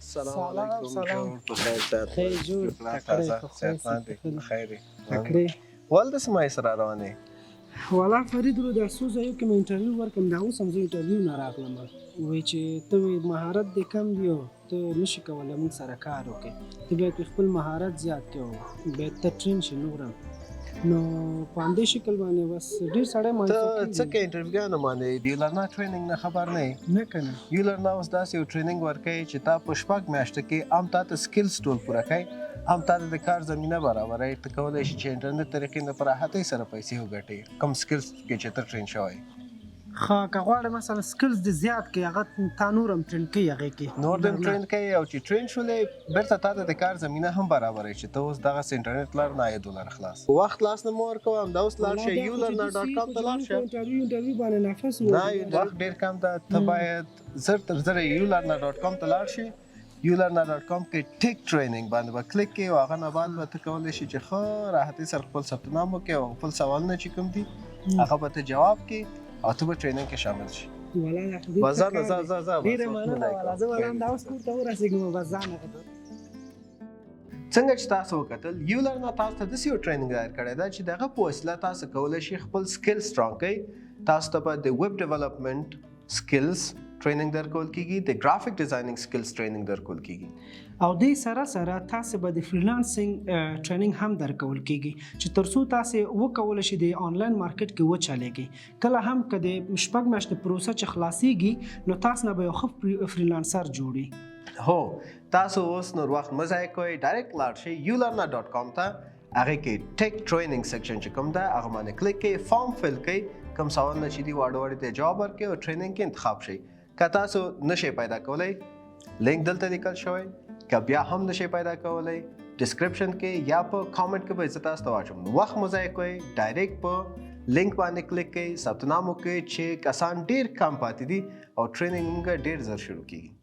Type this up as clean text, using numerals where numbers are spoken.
السلام علیکم. سلام. جوړ په خیر صحت خیر جوړ. تازه صحتمند بخیر ولې سمای سره روانې والا فرید رو د څو ځایو کې مې انټرویو ورکړم دا اوس هم زه انټرویو نه راغلم وایي چې ته مهارت دې کم دی او ته نشي کولی موږ سره کار وکړې ته باید خپل مهارت زیات کړې او باید ته ټرین شې نور هم نو په همدې شکل باندې بس ډېر سړی ته څه کې انټرویو نه باندې یولرنا ټریننګ نه خبر نه یې نه که نه یولرنا اوس داسې یو ټریننګ ورکوي چې تا په شپږ میاشتو کې هم تا ته سکلز ټول پوره کوي هم تا ته د کار زمینه برابروي ته کولی شي چې انټرنیټ طریقې نه په راحتۍ سره پیسې وګټې کوم سکلز کې چې ته ټرین شوی ښه که غواړې مثلا سکلز دې زیات کړي هغه تا نور هم ټرین کوي هغې کې نور دې ټرین کوي او چې ټرین شولې بیرته تا ته د کار زمینه هم برابروي چې ته اوس دغسې انټرنیټ لر نه یې $1 خلاص وخت لاس نه مو ورکوه همدا اوس لاړ شئ ulearna.com ته لاړ شه انټرویو باندې نفس نه وخت ډېر کم ده ته باید زر تر زره ulearna.com ته لاړ شي ulearna.com کې ټیک ټریننګ باندې به کلیک کړې او هغه نه بعد به ته کولی شي چې ښه راحتۍ سره خپل ثبت نام وکړې او خپل سوالونه چې کوم دي هغه به ته جواب کړې او ته به ټریننګ کې شامل شي بس ځه ډېره مننه والا زه به همدا اوس کور ته ورسېږم بس ځان څنګه چې تاسو وکتل یولرنا تاسو ته داسې یو ټریننګ دایر کړی ده چې دغه په وسیله تاسو کولی شئ خپل سکل سټرانګ کړئ تاسو ته به د ویب ډیولپمنټ سکلز ټریننګ درکول کیږي د ګرافیک ډیزاینینګ سکلز ټریننګ درکول کیږي او دې سره سره تاسو به د فریلانسینګ ټریننګ هم درکول کیږي چې ترڅو تاسو وکولی شئ د آنلاین مارکیټ کې وچلېږئ کله هم که د شپږ میاشتې پروسه چې خلاصیږي نو تاسو نه به یو ښه فریلانسر جوړي هو تاسو اوس نور وخت مه ضایع کوئ ډایرکټ لاړ شئ ulearna.com ته هغې کې ټیک ټریننګ سیکشن چې کوم ده هغه باندې کلیک کړئ فارم فل کړئ کوم سوالونه چې دي واړه واړه ته جواب ورکړئ او ټریننګ کې انتخاب شئ که تاسو نشئ پیدا کولی لینک دلته لیکل شوی که بیا هم نشئ پیدا کولی ډسکرپشن کې یا په کامنټ کې به زه تاسو ته واچوم وخت مه ضایع کوئ ډایرکټ په لینک باندې کلیک کړئ ثبت نام وکړئ چې کسان ډېر کم پاتې دي او ټریننګ موږ ډېر زر شروع کیږي